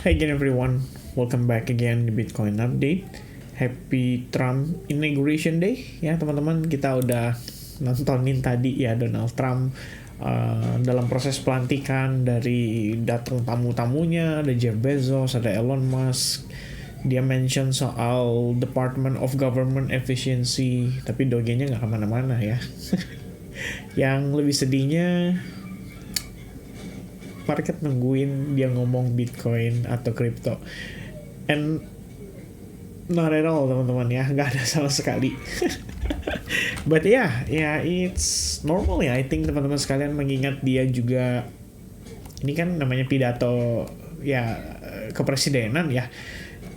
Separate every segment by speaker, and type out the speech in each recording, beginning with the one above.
Speaker 1: Hi again everyone, welcome back again di Bitcoin Update. Happy Trump Inauguration Day ya teman-teman. Kita udah nontonin tadi ya Donald Trump dalam proses pelantikan. Dari datang tamu-tamunya, ada Jeff Bezos, ada Elon Musk. Dia mention soal Department of Government Efficiency, tapi dogenya nggak kemana-mana ya. Yang lebih sedihnya, market nungguin dia ngomong Bitcoin atau crypto, and not at all teman-teman ya, nggak ada sama sekali. But yeah, it's normal ya. I think teman-teman sekalian mengingat dia juga, ini kan namanya pidato ya kepresidenan ya.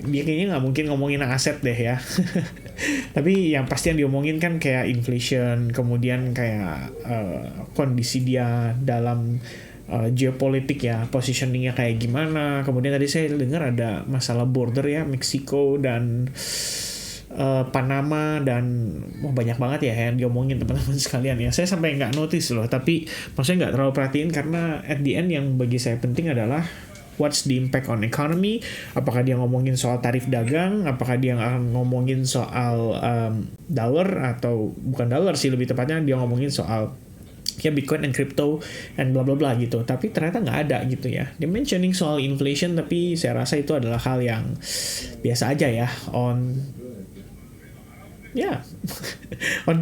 Speaker 1: Dia kayaknya nggak mungkin ngomongin aset deh ya. Tapi yang pasti yang diomongin kan kayak inflation, kemudian kayak kondisi dia dalam geopolitik ya, positioningnya kayak gimana. Kemudian tadi saya dengar ada masalah border ya, Meksiko dan Panama, dan banyak banget ya yang diomongin teman-teman sekalian ya. Saya sampai nggak notice loh, tapi maksudnya nggak terlalu perhatiin karena at the end yang bagi saya penting adalah what's the impact on economy. Apakah dia ngomongin soal tarif dagang, apakah dia ngomongin soal dollar, atau bukan dollar sih lebih tepatnya, dia ngomongin soal ya Bitcoin and crypto and bla bla bla gitu. Tapi ternyata nggak ada gitu ya. Dia mentioning soal inflation, tapi saya rasa itu adalah hal yang biasa aja ya on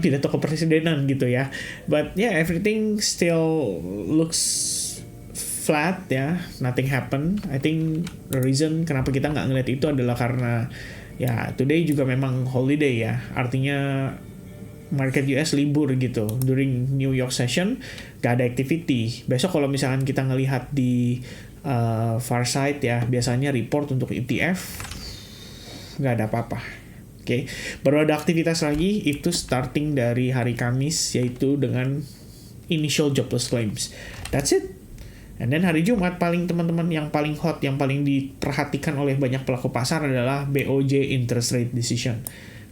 Speaker 1: pidato kepresidenan gitu ya. But yeah, everything still looks flat ya, nothing happen. I think the reason kenapa kita nggak ngeliat itu adalah karena ya today juga memang holiday ya, artinya market US libur gitu. During New York session gak ada activity. Besok kalau misalkan kita ngelihat di far side ya, biasanya report untuk ETF gak ada apa-apa. Oke. Baru ada aktivitas lagi itu starting dari hari Kamis, yaitu dengan initial jobless claims. That's it. And then hari Jumat paling teman-teman yang paling hot, yang paling diperhatikan oleh banyak pelaku pasar adalah BOJ interest rate decision.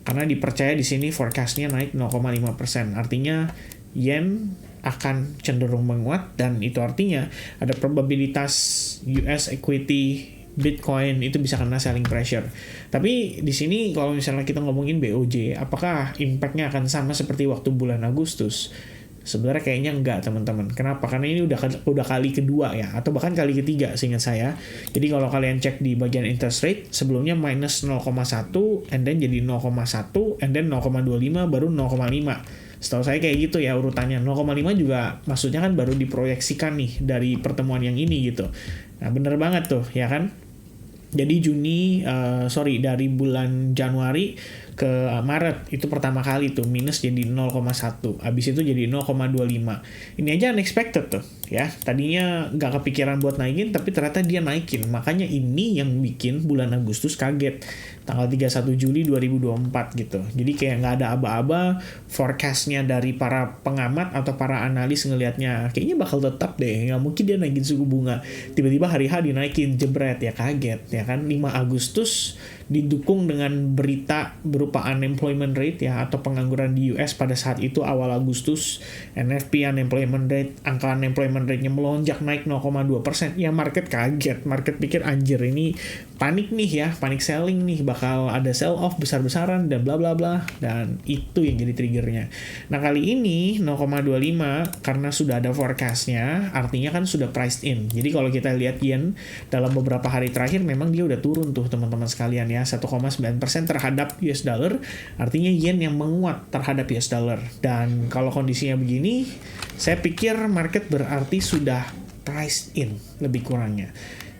Speaker 1: Karena dipercaya di sini forecastnya naik 0,5%. Artinya yen akan cenderung menguat, dan itu artinya ada probabilitas US equity Bitcoin itu bisa kena selling pressure. Tapi di sini kalau misalnya kita ngomongin BOJ, apakah impact-nya akan sama seperti waktu bulan Agustus? Sebenarnya kayaknya enggak teman-teman. Kenapa? Karena ini udah kali kedua ya, atau bahkan kali ketiga seingat saya. Jadi kalau kalian cek di bagian interest rate, sebelumnya minus 0,1, and then jadi 0,1, and then 0,25, baru 0,5. Setahu saya kayak gitu ya urutannya. 0,5 juga maksudnya kan baru diproyeksikan nih dari pertemuan yang ini gitu. Nah bener banget tuh ya kan. Jadi dari bulan Januari ke Maret itu pertama kali tuh minus jadi 0,1, habis itu jadi 0,25. Ini aja unexpected tuh ya. Tadinya nggak kepikiran buat naikin, tapi ternyata dia naikin. Makanya ini yang bikin bulan Agustus kaget. Tanggal 31 Juli 2024 gitu. Jadi kayak nggak ada aba-aba, forecastnya dari para pengamat atau para analis ngelihatnya kayaknya bakal tetap deh, nggak mungkin dia naikin suku bunga. Tiba-tiba hari H dinaikin, jebret ya, kaget ya kan. 5 Agustus didukung dengan berita berupa unemployment rate ya, atau pengangguran di US pada saat itu awal Agustus. NFP unemployment rate, angka unemployment rate-nya melonjak naik 0,2%. Ya market kaget, market pikir anjir ini panik nih ya, panik selling nih, bakal ada sell off besar-besaran dan bla bla bla, dan itu yang jadi triggernya. Nah kali ini 0,25 karena sudah ada forecastnya, artinya kan sudah priced in. Jadi kalau kita lihat yen dalam beberapa hari terakhir memang dia udah turun tuh teman-teman sekalian ya, 1,9% terhadap US dollar, artinya yen yang menguat terhadap US dollar. Dan kalau kondisinya begini, saya pikir market berarti sudah priced in lebih kurangnya.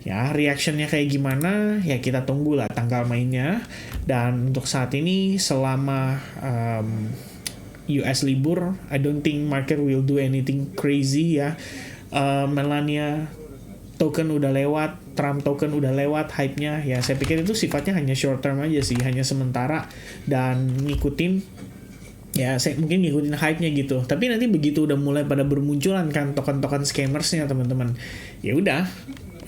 Speaker 1: Ya, reactionnya kayak gimana? Ya kita tunggulah tanggal mainnya. Dan untuk saat ini selama US libur, I don't think market will do anything crazy ya. Melania token udah lewat, Trump token udah lewat hype-nya. Ya saya pikir itu sifatnya hanya short term aja sih, hanya sementara, dan ngikutin ya, saya mungkin ngikutin hype-nya gitu. Tapi nanti begitu udah mulai pada bermunculan kan token-token scammers-nya teman-teman, ya udah,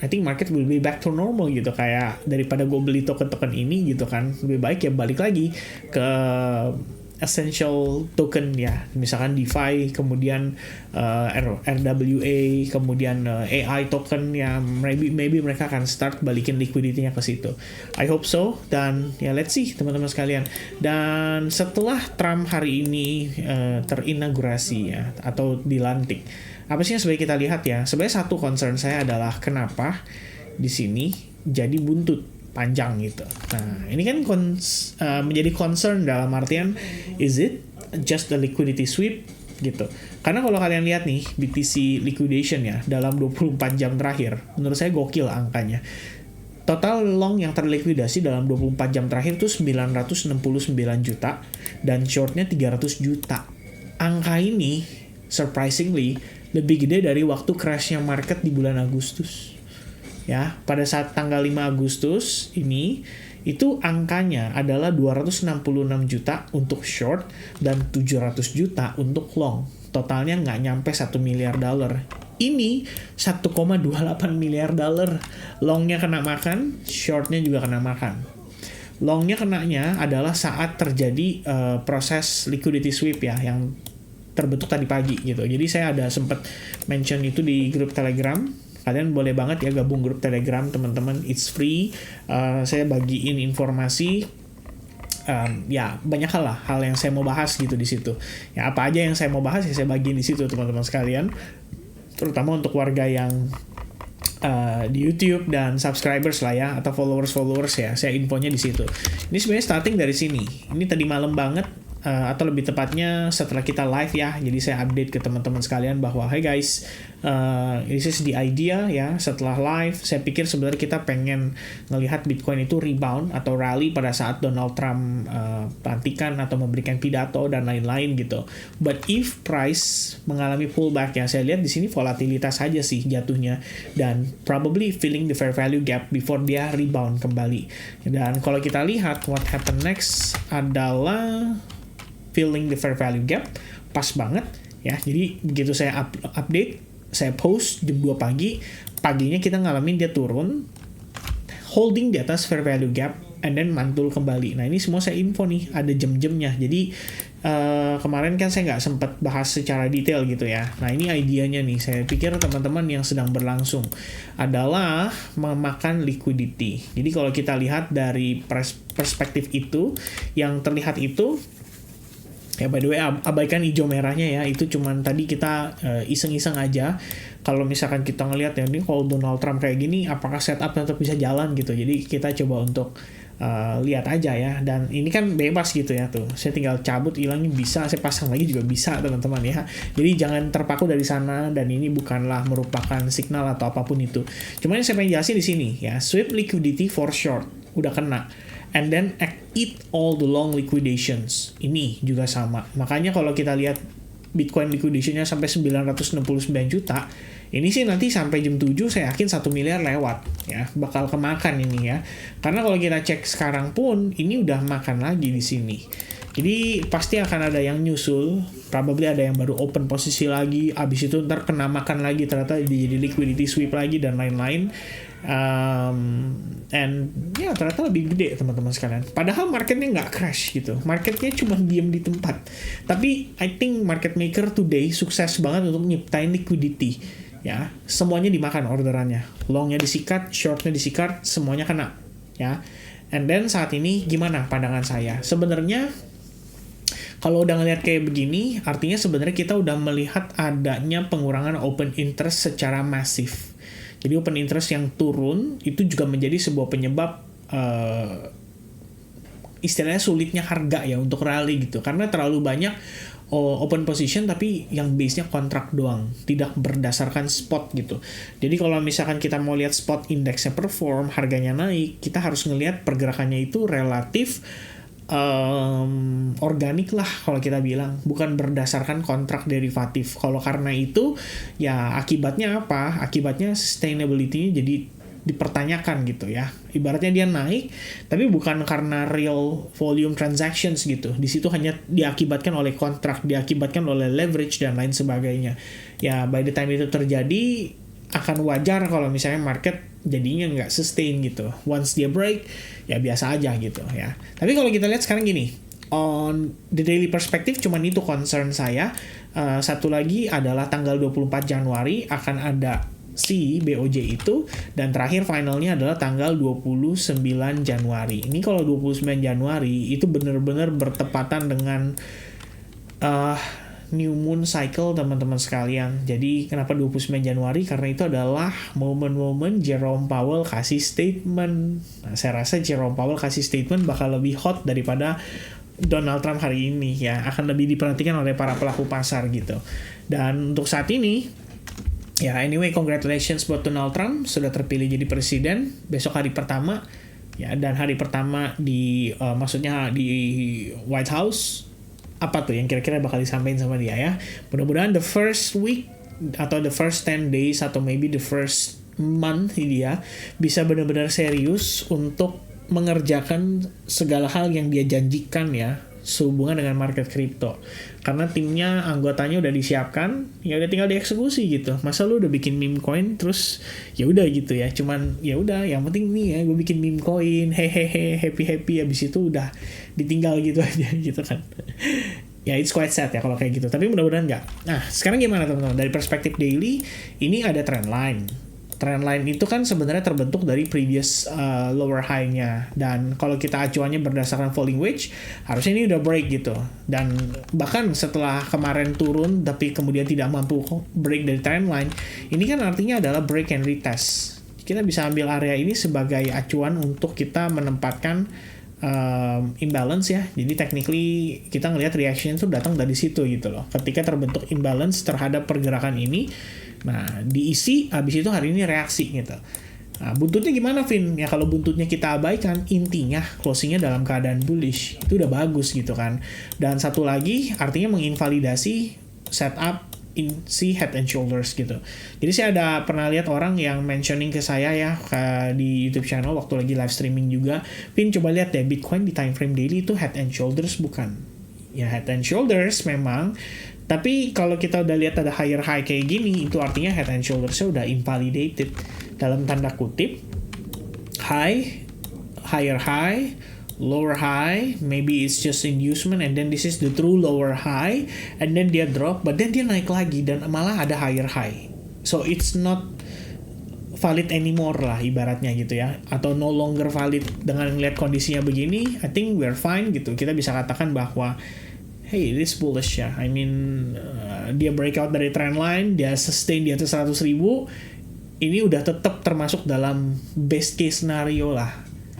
Speaker 1: I think market will be back to normal gitu. Kayak daripada gue beli token-token ini gitu kan, lebih baik ya balik lagi ke essential token ya, misalkan DeFi, kemudian RWA, kemudian AI token ya, maybe mereka akan start balikin liquidity-nya ke situ. I hope so, dan ya let's see teman-teman sekalian. Dan setelah Trump hari ini terinaugurasi ya atau dilantik, apa sih yang sebaiknya kita lihat ya? Sebenarnya satu concern saya adalah kenapa di sini jadi buntut panjang gitu. Nah, ini kan menjadi concern dalam artian, is it just the liquidity sweep gitu. Karena kalau kalian lihat nih BTC liquidation ya dalam 24 jam terakhir, menurut saya gokil angkanya. Total long yang terlikuidasi dalam 24 jam terakhir itu 969 juta dan shortnya 300 juta. Angka ini surprisingly lebih gede dari waktu crashnya market di bulan Agustus. Ya, pada saat tanggal 5 Agustus ini, itu angkanya adalah 266 juta untuk short dan 700 juta untuk long. Totalnya nggak nyampe 1 miliar dolar. Ini 1,28 miliar dolar. Longnya kena makan, shortnya juga kena makan. Longnya kenanya adalah saat terjadi proses liquidity sweep ya, yang terbentuk tadi pagi gitu. Jadi saya ada sempat mention itu di grup Telegram. Kalian boleh banget ya gabung grup Telegram teman-teman, it's free. Saya bagiin informasi, ya banyak hal yang saya mau bahas gitu di situ. Ya apa aja yang saya mau bahas ya saya bagiin di situ teman-teman sekalian. Terutama untuk warga yang di YouTube dan subscribers lah ya, atau followers ya, saya infonya di situ. Ini sebenarnya starting dari sini. Ini tadi malam banget. Atau lebih tepatnya setelah kita live ya, jadi saya update ke teman-teman sekalian bahwa hey guys, this is the idea ya. Setelah live saya pikir sebenarnya kita pengen ngelihat Bitcoin itu rebound atau rally pada saat Donald Trump pelantikan atau memberikan pidato dan lain-lain gitu. But if price mengalami pullback ya, saya lihat di sini volatilitas saja sih jatuhnya, dan probably filling the fair value gap before dia rebound kembali. Dan kalau kita lihat what happen next adalah filling the fair value gap, pas banget ya. Jadi begitu saya update, saya post jam 2 pagi, paginya kita ngalamin dia turun, holding di atas fair value gap, and then mantul kembali. Nah ini semua saya info nih, ada jam-jamnya. Jadi kemarin kan saya nggak sempat bahas secara detail gitu ya. Nah ini idenya nih, saya pikir teman-teman yang sedang berlangsung adalah memakan liquidity. Jadi kalau kita lihat dari perspektif itu, yang terlihat itu, ya by the way abaikan hijau merahnya ya, itu cuman tadi kita iseng-iseng aja. Kalau misalkan kita ngelihat ya, ini kalau Donald Trump kayak gini, apakah setup tetap bisa jalan gitu. Jadi kita coba untuk lihat aja ya. Dan ini kan bebas gitu ya tuh. Saya tinggal cabut, hilangnya bisa, saya pasang lagi juga bisa teman-teman ya. Jadi jangan terpaku dari sana, dan ini bukanlah merupakan signal atau apapun itu. Cuman yang saya pengen jelasin di sini ya, sweep liquidity for short udah kena. And then eat all the long liquidations. Ini juga sama. Makanya kalau kita lihat Bitcoin liquidationnya sampai 969 juta, ini sih nanti sampai jam 7 saya yakin 1 miliar lewat ya, bakal kemakan ini ya. Karena kalau kita cek sekarang pun ini udah makan lagi di sini. Jadi pasti akan ada yang nyusul, probably ada yang baru open posisi lagi, abis itu ntar kena makan lagi, ternyata jadi liquidity sweep lagi dan lain-lain. And ya ternyata lebih gede teman-teman sekalian. Padahal marketnya nggak crash gitu, marketnya cuma diem di tempat. Tapi I think market maker today sukses banget untuk nyiptain liquidity. Ya, semuanya dimakan orderannya, longnya disikat, shortnya disikat, semuanya kena. Ya, and then saat ini gimana pandangan saya? Sebenarnya kalau udah ngelihat kayak begini, artinya sebenarnya kita udah melihat adanya pengurangan open interest secara masif. Jadi open interest yang turun itu juga menjadi sebuah penyebab istilahnya sulitnya harga ya untuk rally gitu. Karena terlalu banyak open position tapi yang base-nya kontrak doang, tidak berdasarkan spot gitu. Jadi kalau misalkan kita mau lihat spot indeksnya perform, harganya naik, kita harus ngelihat pergerakannya itu relatif organik lah kalau kita bilang, bukan berdasarkan kontrak derivatif. Kalau karena itu ya akibatnya apa? Akibatnya sustainability-nya jadi dipertanyakan gitu ya. Ibaratnya dia naik tapi bukan karena real volume transactions gitu. Di situ hanya diakibatkan oleh kontrak, diakibatkan oleh leverage dan lain sebagainya. Ya by the time itu terjadi akan wajar kalau misalnya market jadinya nggak sustain gitu. Once dia break, ya biasa aja gitu ya. Tapi kalau kita lihat sekarang gini, on the daily perspective cuman itu concern saya. Satu lagi adalah tanggal 24 Januari akan ada si BOJ itu, dan terakhir finalnya adalah tanggal 29 Januari. Ini kalau 29 Januari itu benar-benar bertepatan dengan new moon cycle teman-teman sekalian. Jadi kenapa 29 Januari? Karena itu adalah momen-momen Jerome Powell kasih statement. Nah, saya rasa Jerome Powell kasih statement bakal lebih hot daripada Donald Trump hari ini ya, akan lebih diperhatikan oleh para pelaku pasar gitu. Dan untuk saat ini ya, anyway, congratulations buat Donald Trump sudah terpilih jadi presiden. Besok hari pertama ya, dan hari pertama di maksudnya di White House, apa tuh yang kira-kira bakal disampaikan sama dia ya. Mudah-mudahan the first week atau the first 10 days atau maybe the first month dia bisa benar-benar serius untuk mengerjakan segala hal yang dia janjikan ya, sehubungan dengan market crypto. Karena timnya, anggotanya udah disiapkan, ya udah tinggal dieksekusi gitu. Masa lu udah bikin meme coin terus ya udah gitu ya. Cuman ya udah, yang penting nih ya gue bikin meme coin, hehehe, happy habis itu udah ditinggal gitu aja gitu kan. Ya it's quite sad ya kalau kayak gitu. Tapi mudah-mudahan enggak. Nah, sekarang gimana teman-teman? Dari perspektif daily, ini ada trend line. Trend line itu kan sebenarnya terbentuk dari previous lower high-nya, dan kalau kita acuannya berdasarkan falling wedge, harusnya ini udah break gitu. Dan bahkan setelah kemarin turun tapi kemudian tidak mampu break dari trend line, ini kan artinya adalah break and retest. Kita bisa ambil area ini sebagai acuan untuk kita menempatkan imbalance ya. Jadi technically kita ngelihat reaction itu datang dari situ gitu loh. Ketika terbentuk imbalance terhadap pergerakan ini, nah diisi, habis itu hari ini reaksi gitu. Nah, buntutnya gimana, Vin? Ya kalau buntutnya kita abaikan, intinya closingnya dalam keadaan bullish, itu udah bagus gitu kan. Dan satu lagi, artinya menginvalidasi setup in si head and shoulders gitu. Jadi saya ada pernah lihat orang yang mentioning ke saya ya di YouTube channel waktu lagi live streaming juga, Vin coba lihat deh Bitcoin di time frame daily itu head and shoulders bukan? Ya head and shoulders memang, tapi kalau kita udah lihat ada higher high kayak gini, itu artinya head and shoulders-nya udah invalidated. Dalam tanda kutip, high, higher high, lower high, maybe it's just inducement, and then this is the true lower high, and then dia drop, but then dia naik lagi, dan malah ada higher high. So it's not valid anymore lah ibaratnya gitu ya, atau no longer valid. Dengan melihat kondisinya begini, I think we're fine gitu. Kita bisa katakan bahwa hey, this bullish ya. I mean, dia breakout dari trend line, dia sustain di atas 100.000, ini udah tetap termasuk dalam best case scenario lah,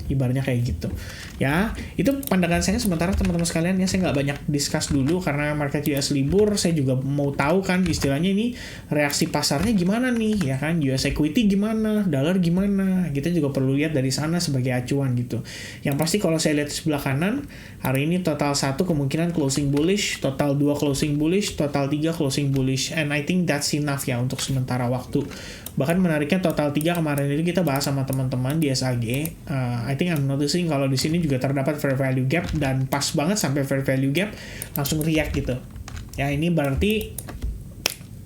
Speaker 1: ibaratnya kayak gitu. Ya, itu pandangan saya sementara teman-teman sekalian ya, saya nggak banyak discuss dulu karena market US libur. Saya juga mau tahu kan istilahnya ini reaksi pasarnya gimana nih ya kan, US equity gimana, dollar gimana, kita juga perlu lihat dari sana sebagai acuan gitu. Yang pasti kalau saya lihat di sebelah kanan, hari ini total 1 kemungkinan closing bullish, total 2 closing bullish, total 3 closing bullish, and I think that's enough ya untuk sementara waktu. Bahkan menariknya total 3 kemarin itu kita bahas sama teman-teman di SAG. I think I'm noticing kalau di sini juga terdapat fair value gap, dan pas banget sampai fair value gap langsung react gitu. Ya ini berarti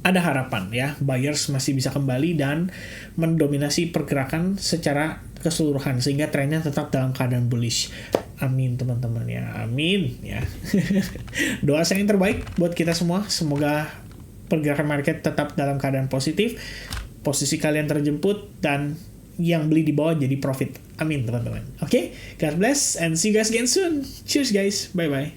Speaker 1: ada harapan ya, buyers masih bisa kembali dan mendominasi pergerakan secara keseluruhan sehingga trennya tetap dalam keadaan bullish. Amin teman-teman ya, amin ya. Doa saya yang terbaik buat kita semua, semoga pergerakan market tetap dalam keadaan positif, posisi kalian terjemput, dan yang beli di bawah jadi profit. Amin teman-teman. Oke, God bless and see you guys again soon. Cheers guys, bye bye.